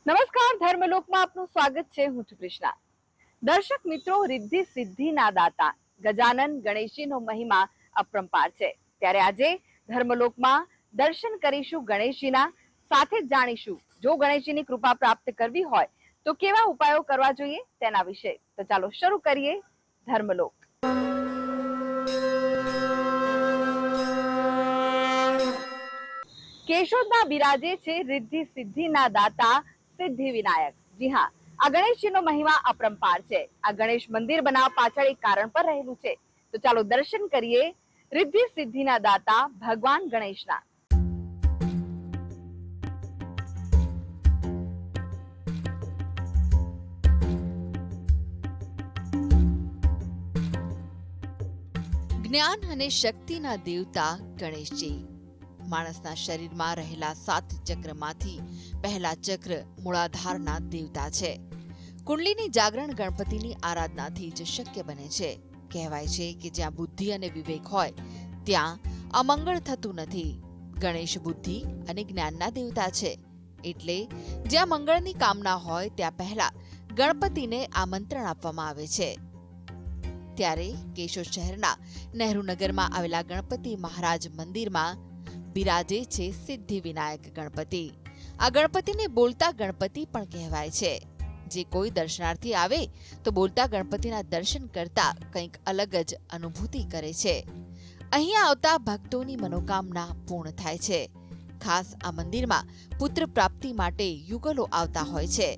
નમસ્કાર, ધર્મલોકમાં આપનું સ્વાગત છે. હું છું કૃષ્ણા. દર્શક મિત્રો, રિદ્ધિ સિદ્ધિના દાતા ગજાનન ગણેશજીનો મહિમા અપરંપાર છે. ત્યારે આજે ધર્મલોકમાં દર્શન કરીશું ગણેશજીના, સાથે જ જાણીશું જો ગણેશજીની કૃપા પ્રાપ્ત કરવી હોય તો કેવા ઉપાયો કરવા જોઈએ તેના વિશે. તો ચાલો શરૂ કરીએ ધર્મલોક. કેશોદમાં બિરાજે છે રિદ્ધિ સિદ્ધિના દાતા સિદ્ધિ વિનાયક. જી હા, આ ગણેશજીનો મહિમા અપરંપાર છે. આ ગણેશ મંદિર બનાવવા પાછળ એક કારણ પર રહેલું છે. તો ચાલો દર્શન કરીએ રિદ્ધિ સિદ્ધિના દાતા ભગવાન ગણેશના. જ્ઞાન અને શક્તિના દેવતા ગણેશજી માણસના શરીરમાં રહેલા 7 ચક્રમાંથી પહેલા ચક્ર મૂળાધારના દેવતા છે. કુંડલીની જાગરણ ગણપતિની આરાધનાથી જ શક્ય બને છે. કહેવાય છે કે જ્યાં બુદ્ધિ અને વિવેક હોય ત્યાં અમંગળ થતું નથી. ગણેશ બુદ્ધિ અને જ્ઞાનના દેવતા છે, એટલે જ્યાં મંગળની કામના હોય ત્યાં પહેલા ગણપતિને આમંત્રણ આપવામાં આવે છે. ત્યારે કેશોદ શહેરના નહેરુનગરમાં આવેલા ગણપતિ મહારાજ મંદિરમાં બિરાજે છે સિદ્ધિ વિનાયક ગણપતિ. આ ગણપતિને બોલતા ગણપતિ પણ કહેવાય છે. જે કોઈ દર્શનાર્થી આવે તો બોલતા ગણપતિના દર્શન કરતા કંઈક અલગ જ અનુભૂતિ કરે છે. અહીંયા આવતા ભક્તોની મનોકામના પૂર્ણ થાય છે. ખાસ આ મંદિરમાં પુત્ર પ્રાપ્તિ માટે યુગલો આવતા હોય છે.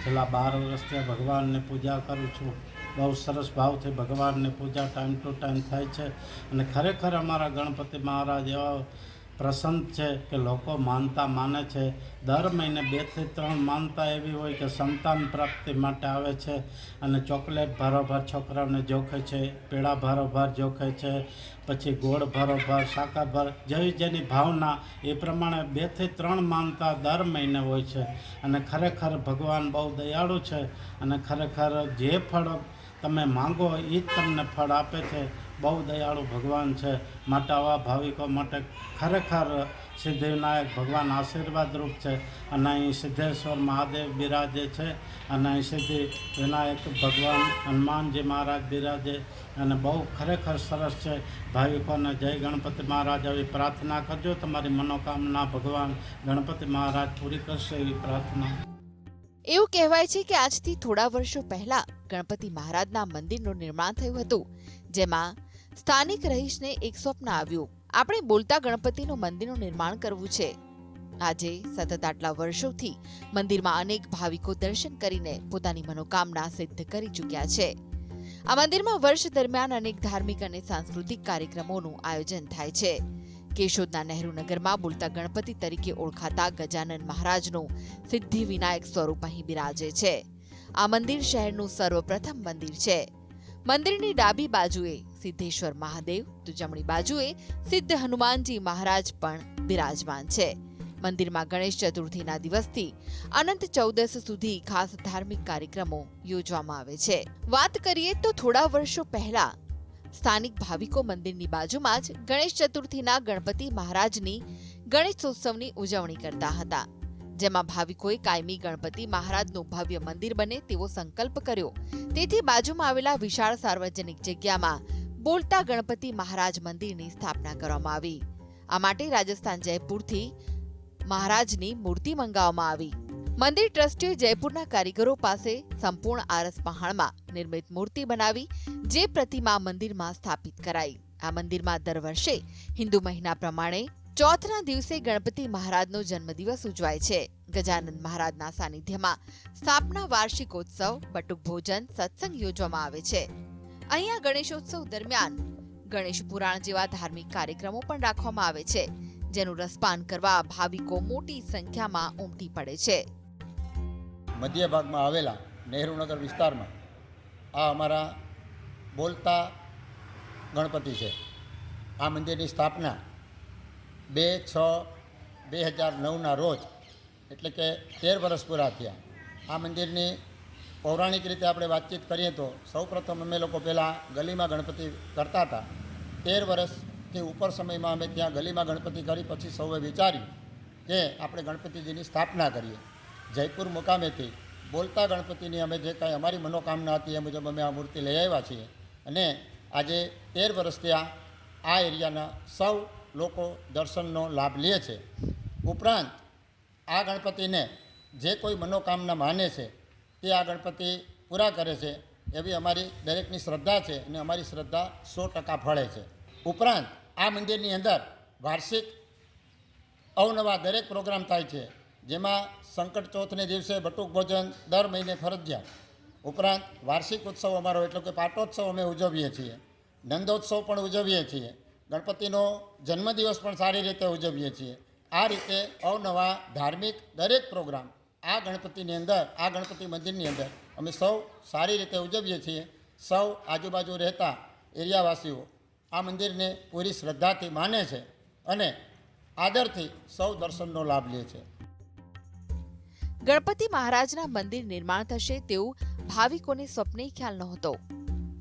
છેલ્લા 12 વર્ષથી ભગવાનને પૂજા કરું છું. બહુ સરસ ભાવથી ભગવાનની પૂજા ટાઈમ ટુ ટાઈમ થાય છે અને ખરેખર અમારા ગણપતિ મહારાજ એવા પ્રસન્ન છે કે લોકો માનતા માને છે. દર મહિને 2 થી 3 માનતા એવી હોય કે સંતાન પ્રાપ્તિ માટે આવે છે અને ચોકલેટ ભારોભાર છોકરાઓને જોખે છે, પેડા ભારોભાર જોખે છે, પછી ગોળ ભારોભાર, સાકર ભાર, જેની ભાવના એ પ્રમાણે 2 થી 3 માનતા દર મહિને હોય છે. અને ખરેખર ભગવાન બહુ દયાળુ છે અને ખરેખર જે ફળ તમે માંગો એ જ તમને ફળ આપે છે. બહુ દયાળુ ભગવાન છે. માટે આવા ભાવિકો માટે ખરેખર સિદ્ધિવિનાયક ભગવાન આશીર્વાદરૂપ છે. અને અહીં સિદ્ધેશ્વર મહાદેવ બિરાજે છે અને અહીં સિદ્ધિ વિનાયક ભગવાન હનુમાનજી મહારાજ બિરાજે અને બહુ ખરેખર સરસ છે. ભાવિકોને જય ગણપતિ મહારાજ આવી પ્રાર્થના કરજો. તમારી મનોકામના ભગવાન ગણપતિ મહારાજ પૂરી કરશે એવી પ્રાર્થના. એવું કહેવાય છે કે આજથી થોડા વર્ષો પહેલા ગણપતિ મહારાજના મંદિરનું નિર્માણ થયું હતું, જેમાં સ્થાનિક રહીશને એક સ્વપ્ન આવ્યું, આપણે બોલતા ગણપતિનું મંદિરનું નિર્માણ કરવું છે. આજે સતત આટલા વર્ષોથી મંદિરમાં અનેક ભાવિકો દર્શન કરીને પોતાની મનોકામના સિદ્ધ કરી ચૂક્યા છે. આ મંદિરમાં વર્ષ દરમિયાન અનેક ધાર્મિક અને સાંસ્કૃતિક કાર્યક્રમોનું આયોજન થાય છે. કેશોદના નહેરુનગરમાં બોલતા ગણપતિ તરીકે ઓળખાતા ગજાનન મહારાજનું સિદ્ધિ વિનાયક સ્વરૂપ અહીં બિરાજે છે. આ મંદિર શહેરનું સર્વપ્રથમ મંદિર છે. મંદિરની ડાબી બાજુએ સિદ્ધેશ્વર મહાદેવ તો જમણી બાજુએ સિદ્ધ હનુમાનજી મહારાજ પણ બિરાજમાન છે. મંદિરમાં ગણેશ ચતુર્થીના દિવસથી અનંત ચૌદસ સુધી ખાસ ધાર્મિક કાર્યક્રમો યોજવામાં આવે છે. વાત કરીએ તો થોડા વર્ષો પહેલા સ્થાનિક ભાવિકો મંદિરની બાજુમાં જ ગણેશ ચતુર્થીના ગણપતિ મહારાજની ગણેશોત્સવની ઉજવણી કરતા હતા, જેમાં ભાવિકોએ કાયમી ગણપતિ મહારાજનું ભવ્ય મંદિર બને તેવો સંકલ્પ કર્યો. તેથી બાજુમાં આવેલા વિશાળ સાર્વજનિક જગ્યામાં બોલતા ગણપતિ મહારાજ મંદિરની સ્થાપના કરવામાં આવી. આ માટે રાજસ્થાન જયપુરથી મહારાજની મૂર્તિ મંગાવવામાં આવી. મંદિર ટ્રસ્ટીએ જયપુરના કારીગરો પાસે સંપૂર્ણ આરસ પહાણમાં નિર્મિત મૂર્તિ બનાવી જે પ્રતિમા મંદિરમાં સ્થાપિત કરાઈ. આ મંદિરમાં દર વર્ષે હિન્દુ મહિના પ્રમાણે ચોથના દિવસે ગણપતિ મહારાજનો જન્મદિવસ ઉજવાય છે. ગજાનન મહારાજના સાનિધ્યમાં સ્થાપના વાર્ષિકોત્સવ, બટુક ભોજન, સત્સંગ યોજવામાં આવે છે. અહીંયા ગણેશોત્સવ દરમિયાન ગણેશ પુરાણ જેવા ધાર્મિક કાર્યક્રમો પણ રાખવામાં આવે છે, જેનું રસપાન કરવા ભાવિકો મોટી સંખ્યામાં ઉમટી પડે છે. મધ્ય ભાગમાં આવેલા નહેરુનગર વિસ્તારમાં આ અમારા બોલતા ગણપતિ છે. આ મંદિરની સ્થાપના 2/6/2009ના રોજ, એટલે કે 13 વર્ષ પૂરા થયા. આ મંદિરની પૌરાણિક રીતે આપણે વાતચીત કરીએ તો સૌપ્રથમ અમે લોકો પહેલાં ગલીમાં ગણપતિ કરતા હતા. 13 વર્ષથી ઉપર સમયમાં અમે ત્યાં ગલીમાં ગણપતિ કરી પછી સૌએ વિચાર્યું કે આપણે ગણપતિજીની સ્થાપના કરીએ. જયપુર મુકામેથી બોલતા ગણપતિની અમે જે કાંઈ અમારી મનોકામના હતી એ મુજબ અમે આ મૂર્તિ લઈ આવ્યા છીએ અને આજે 13 વર્ષથી આ એરિયાના સૌ લોકો દર્શનનો લાભ લે છે. ઉપરાંત આ ગણપતિને જે કોઈ મનોકામના માને છે તે આ ગણપતિ પૂરા કરે છે એવી અમારી દરેકની શ્રદ્ધા છે અને અમારી શ્રદ્ધા 100% ફળે છે. ઉપરાંત આ મંદિરની અંદર વાર્ષિક અવનવા દરેક પ્રોગ્રામ થાય છે, જેમાં સંકટ ચોથને દિવસે બટુક ભોજન દર મહિને ફરજિયાત. ઉપરાંત વાર્ષિક ઉત્સવ અમારો એટલે કે પાટોત્સવ અમે ઉજવીએ છીએ, નંદોત્સવ પણ ઉજવીએ છીએ, ગણપતિનો જન્મદિવસ પણ સારી રીતે ઉજવીએ છીએ. આ રીતે અવનવા ધાર્મિક દરેક પ્રોગ્રામ આ ગણપતિની અંદર, આ ગણપતિ મંદિરની અંદર અમે સૌ સારી રીતે ઉજવીએ છીએ. સૌ આજુબાજુ રહેતા એરિયાવાસીઓ આ મંદિરને પૂરી શ્રદ્ધાથી માને છે અને આદરથી સૌ દર્શનનો લાભ લે છે. ગણપતિ મહારાજના મંદિર નિર્માણ થશે તેવું ભાવિકોને સ્વપ્ને ખ્યાલ નહોતો,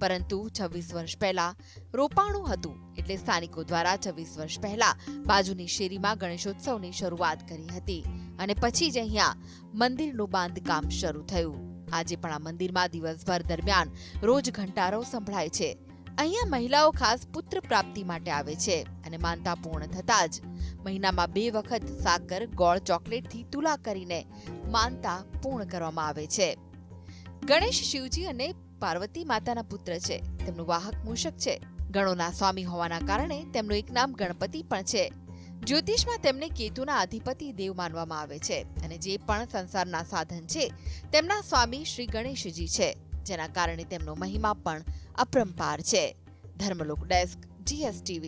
પરંતુ 26 વર્ષ પહેલા રોપાણું હતું એટલે સ્થાનિકો દ્વારા 26 વર્ષ પહેલા બાજુની શેરીમાં ગણેશોત્સવની શરૂઆત કરી હતી અને પછી જ અહીંયા મંદિરનું બાંધકામ શરૂ થયું. આજે પણ આ મંદિરમાં દિવસભર દરમિયાન રોજ ઘંટારો સંભળાય છે. અહીંયા મહિલાઓ ખાસ પુત્ર પ્રાપ્તિ માટે આવે છે અને માનતા પૂર્ણ થતાં જ મહિનામાં 2 વખત સાકર, ગોળ, ચોકલેટથી તુલા કરીને માનતા પૂર્ણ કરવામાં આવે છે. ગણેશ શિવજી અને પાર્વતી માતાના પુત્ર છે. તેમનું વાહક મૂષક છે. ગણોના સ્વામી હોવાના કારણે તેમનું એક નામ ગણપતિ પણ છે. જ્યોતિષમાં તેમને કેતુના અધિપતિ દેવ માનવામાં આવે છે અને જે પણ સંસારના સાધન છે તેમના સ્વામી શ્રી ગણેશજી છે, જેના કારણે તેમનો મહિમા પણ અપરંપાર છે. Dharmalok desk, GSTV.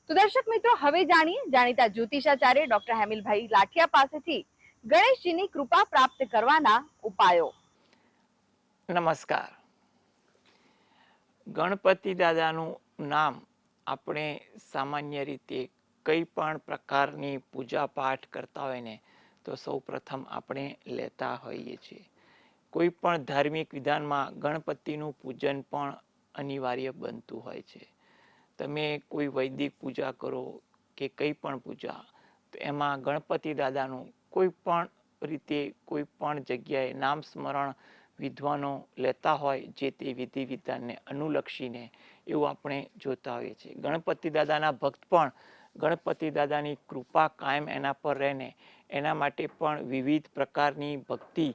તો દર્શક મિત્રો, હવે જાણીએ જાણીતા જ્યોતિષાચાર્ય ડોક્ટર હેમિલભાઈ લાઠિયા પાસેથી ગણેશજીની કૃપા પ્રાપ્ત કરવાના ઉપાયો. નમસ્કાર. ગણપતિ દાદાનું નામ આપણે સામાન્ય રીતે કંઈ પણ પ્રકારની પૂજા પાઠ કરતા હોય ને તો સૌ પ્રથમ આપણે લેતા હોઈએ છીએ. કોઈ પણ ધાર્મિક વિધાનમાં ગણપતિનું પૂજન પણ અનિવાર્ય બનતું હોય છે. તમે કોઈ વૈદિક પૂજા કરો કે કંઈ પણ પૂજા, તો એમાં ગણપતિ દાદાનું કોઈ પણ રીતે કોઈ પણ જગ્યાએ નામ સ્મરણ વિદ્વાનો લેતા હોય જે તે વિધિ વિધાનને અનુલક્ષીને, એવું આપણે જોતા હોઈએ છીએ. ગણપતિ દાદાના ભક્ત પણ ગણપતિ દાદાની કૃપા કાયમ એના પર રહે એના માટે પણ વિવિધ પ્રકારની ભક્તિ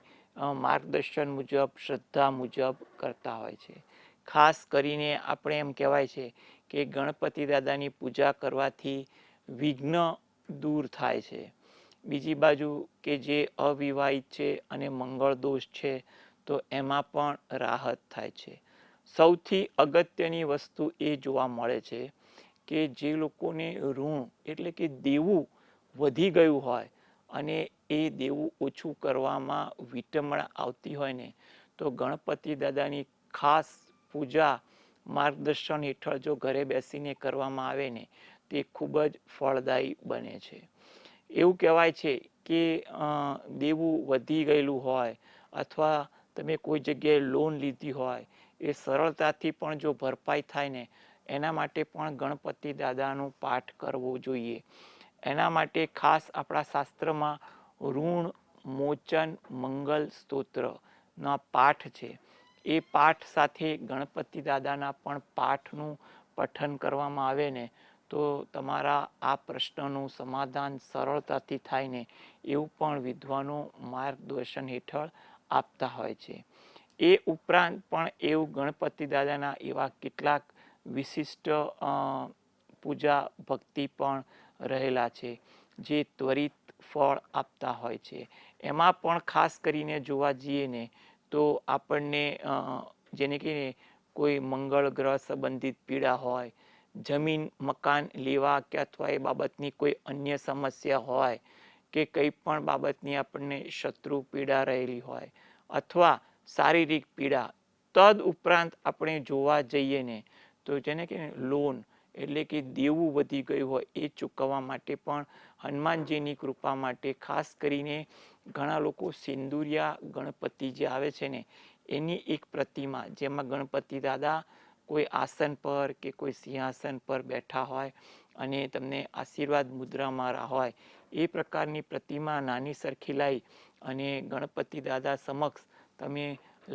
માર્ગદર્શન મુજબ, શ્રદ્ધા મુજબ કરતા હોય છે. ખાસ કરીને આપણે એમ કહેવાય છે કે ગણપતિ દાદાની પૂજા કરવાથી વિઘ્ન દૂર થાય છે. બીજી બાજુ કે જે અવિવાહિત છે અને મંગળ દોષ છે તો એમાં પણ રાહત થાય છે. સૌથી અગત્યની વસ્તુ એ જોવા મળે છે કે જે લોકોને ઋણ એટલે કે દેવું વધી ગયું હોય અને એ દેવું ઓછું કરવામાં વિટંબણા આવતી હોય ને, તો ગણપતિ દાદાની ખાસ પૂજા માર્ગદર્શન હેઠળ જો ઘરે બેસીને કરવામાં આવે ને તે ખૂબ જ ફળદાયી બને છે. એવું કહેવાય છે કે દેવું વધી ગયેલું હોય અથવા તમે કોઈ જગ્યાએ લોન લીધી હોય એ સરળતાથી પણ જો ભરપાઈ થાય ને એના માટે પણ ગણપતિ દાદાનું પાઠ કરવો જોઈએ. એના માટે ખાસ આપણા શાસ્ત્રમાં ઋણ મોચન મંગલ સ્તોત્રના પાઠ છે. એ પાઠ સાથે ગણપતિ દાદાના પણ પાઠનું પઠન કરવામાં આવે ને તો તમારા આ પ્રશ્નનું સમાધાન સરળતાથી થાય ને એવું પણ વિદ્વાનો માર્ગદર્શન હેઠળ આપતા હોય છે. એ ઉપરાંત પણ એવું ગણપતિ દાદાના એવા કેટલાક વિશિષ્ટ પૂજા ભક્તિ પણ રહેલા છે જે ત્વરિત ફળ આપતા હોય છે. એમાં પણ ખાસ કરીને જોવા જઈએ ને તો આપણને જેને કે કોઈ મંગળ ગ્રહ સંબંધિત પીડા હોય, જમીન મકાન લેવા કે અથવા એ બાબતની કોઈ અન્ય સમસ્યા હોય કે કંઈ પણ બાબતની આપણને શત્રુ પીડા રહેલી હોય અથવા શારીરિક પીડા, તદ ઉપરાંત આપણે જોવા જઈએ ને તો જેને કે લોન એટલે કે દેવું વધી ગયું હોય એ ચૂકવવા માટે પણ હનુમાનજીની કૃપા માટે ખાસ કરીને ઘણા લોકો સિંદુરિયા ગણપતિ જે આવે છે ને એની એક પ્રતિમા, જેમાં ગણપતિ દાદા કોઈ આસન પર કે કોઈ સિંહાસન પર બેઠા હોય અને તમને આશીર્વાદ મુદ્રામાં હોય એ પ્રકારની પ્રતિમા નાની સરખી લાવી અને ગણપતિ દાદા સમક્ષ તમે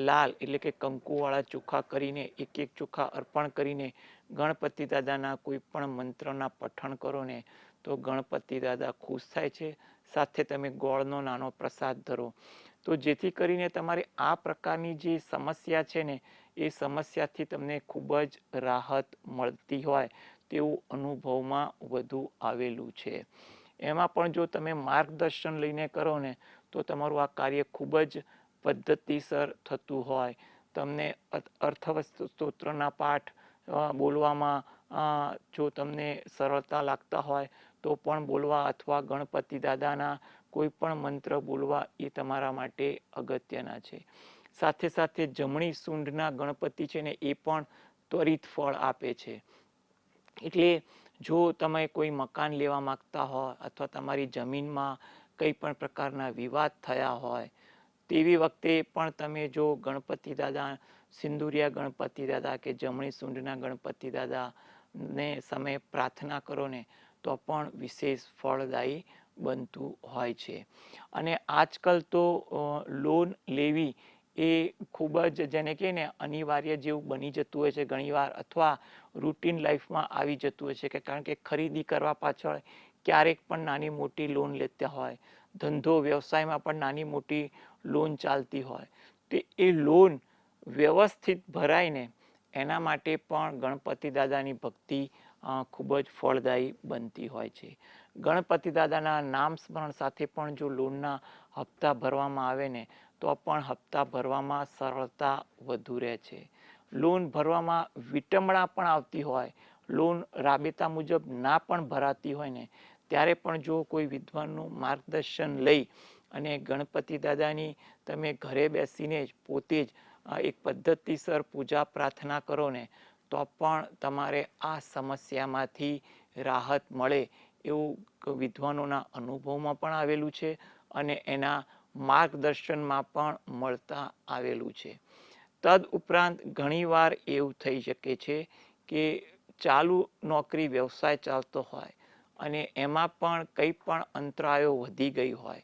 લાલ એટલે કે કંકુવાળા ચોખા કરીને એક એક ચોખા અર્પણ કરીને ગણપતિ દાદાના કોઈ પણ મંત્રના પઠણ કરો ને તો ગણપતિ દાદા ખુશ થાય છે. સાથે તમે ગોળનો નાનો પ્રસાદ ધરો તો જેથી કરીને તમારે આ પ્રકારની જે સમસ્યા છે ને એ સમસ્યાથી તમને ખૂબ જ રાહત મળતી હોય તેવું અનુભવમાં વધુ આવેલું છે. એમાં પણ જો તમે માર્ગદર્શન લઈને કરો ને તો તમારું આ કાર્ય ખૂબ જ પદ્ધતિસર થતું હોય. તમને અર્થવસ્તુ સ્તોત્રના પાઠ બોલવામાં જો તમને સરળતા લાગતા હોય તો પણ બોલવા અથવા ગણપતિ દાદાના કોઈ પણ મંત્ર બોલવા એ તમારા માટે અગત્યના છે. સાથે સાથે જમણી સૂંઢના ગણપતિ છે ને એ પણ ત્વરિત ફળ આપે છે. એટલે જો તમે કોઈ મકાન લેવા માંગતા હોય અથવા તમારી જમીનમાં કંઈ પણ પ્રકારના વિવાદ થયા હોય તેવી વખતે પણ તમે જો ગણપતિ દાદા સિંદુરિયા ગણપતિ દાદા કે જમણી સૂંઢના ગણપતિ દાદાને સમયે પ્રાર્થના કરો ને તો પણ વિશેષ ફળદાયી બનતું હોય છે. અને આજકાલ તો લોન લેવી એ ખૂબ જ જેને કહે ને અનિવાર્ય જેવું બની જતું હોય છે ઘણીવાર, અથવા રૂટીન લાઈફમાં આવી જતું હોય છે કે કારણ કે ખરીદી કરવા પાછળ ક્યારેક પણ નાની મોટી લોન લેતા હોય, ધંધો વ્યવસાયમાં પણ નાની મોટી લોન ચાલતી હોય, તો એ લોન વ્યવસ્થિત ભરાય ને એના માટે પણ ગણપતિ દાદાની ભક્તિ ખૂબ જ ફળદાયી બનતી હોય છે. ગણપતિ દાદાના નામ સ્મરણ સાથે પણ જો લોનના હપ્તા ભરવામાં આવે ને તો પણ હપ્તા ભરવામાં સરળતા વધુ રહે છે. લોન ભરવામાં વિટંબણા પણ આવતી હોય, લોન રાબેતા મુજબ ના પણ ભરાતી હોય ને ત્યારે પણ જો કોઈ વિદ્વાનનું માર્ગદર્શન લઈ અને ગણપતિ દાદાની તમે ઘરે બેસીને જ પોતે જ એક પદ્ધતિસર પૂજા પ્રાર્થના કરો ને તો પણ તમારે આ સમસ્યામાંથી રાહત મળે એવું વિદ્વાનોના અનુભવમાં પણ આવેલું છે અને એના માર્ગદર્શનમાં પણ મળતા આવેલું છે. તદ ઉપરાંત ઘણીવાર એવું થઈ શકે છે કે ચાલુ નોકરી વ્યવસાય ચાલતો હોય અને એમાં પણ કંઈ પણ અંતરાયો વધી ગઈ હોય,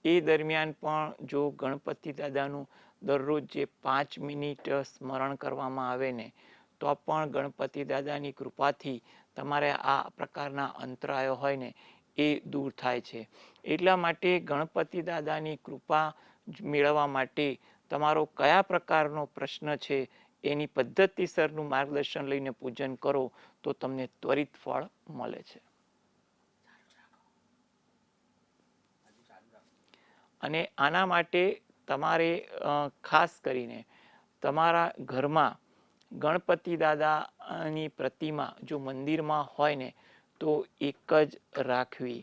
એ દરમિયાન પણ જો ગણપતિ દાદાનું દરરોજ જે 5 મિનિટ સ્મરણ કરવામાં આવે ને તો પણ ગણપતિ દાદાની કૃપાથી તમારે આ પ્રકારના અંતરાયો હોય ને એ દૂર થાય છે. એટલા માટે ગણપતિ દાદાની કૃપા મેળવવા માટે તમારો કયા પ્રકારનો પ્રશ્ન છે એની પદ્ધતિસરનું માર્ગદર્શન લઈને પૂજન કરો તો તમને ત્વરિત ફળ મળે છે. અને આના માટે તમારે ખાસ કરીને તમારા ઘરમાં ગણપતિ દાદાની પ્રતિમા જો મંદિરમાં હોય ને તો એક જ રાખવી,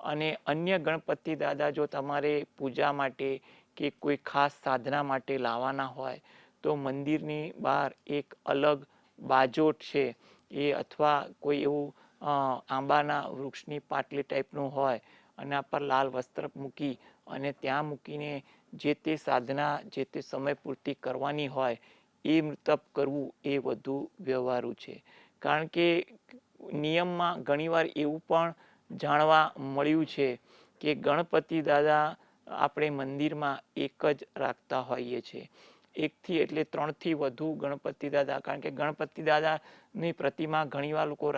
અને અન્ય ગણપતિ દાદા જો તમારે પૂજા માટે કે કોઈ ખાસ સાધના માટે લાવવાના હોય તો મંદિરની બહાર એક અલગ બાજોટ છે એ અથવા કોઈ એવું આંબાના વૃક્ષની પાટલી ટાઈપનું હોય અને આ પર લાલ વસ્ત્ર મૂકી અને ત્યાં મૂકીને જે તે સાધના જે તે સમય પૂરતી કરવાની હોય એ તપ કરવું એ વધુ વ્યવહારુ છે. કારણ કે નિયમમાં ઘણીવાર એવું પણ જાણવા મળ્યું છે કે ગણપતિ દાદા આપણે મંદિરમાં એક જ રાખતા હોઈએ છીએ. 1થી એટલે 3થી વધુ ગણપતિ દાદા, કારણ કે ગણપતિ દાદાની પ્રતિમા ઘણીવાર લોકો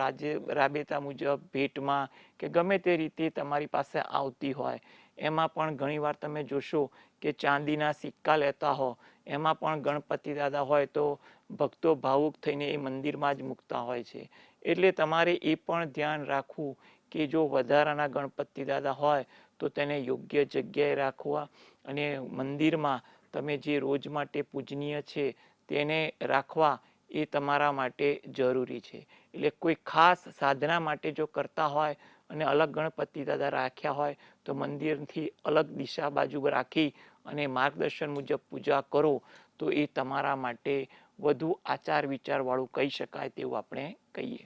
રાબેતા મુજબ ભેટમાં કે ગમે તે રીતે તમારી પાસે આવતી હોય, એમાં પણ ઘણીવાર તમે જોશો કે ચાંદીના સિક્કા લેતા હો એમાં પણ ગણપતિ દાદા હોય તો ભક્તો ભાવુક થઈને એ મંદિરમાં જ મૂકતા હોય છે. એટલે તમારે એ પણ ધ્યાન રાખવું કે જો વધારાના ગણપતિ દાદા હોય તો તેને યોગ્ય જગ્યાએ રાખવા, અને મંદિરમાં તમે જે રોજ માટે પૂજનીય છે તેને રાખવા એ તમારા માટે જરૂરી છે. એટલે કોઈ ખાસ સાધના માટે જો કરતા હોય અને અલગ ગણપતિ દાદા રાખ્યા હોય તો મંદિરથી અલગ દિશા બાજુ રાખી અને માર્ગદર્શન મુજબ પૂજા કરો તો એ તમારા માટે વધુ આચાર વિચારવાળું કહી શકાય તેવું આપણે કહીએ.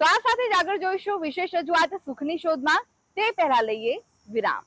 તો આ સાથે જ આગળ જોઈશું વિશેષ રજૂઆત સુખની શોધમાં. તે પહેલા લઈએ વિરામ.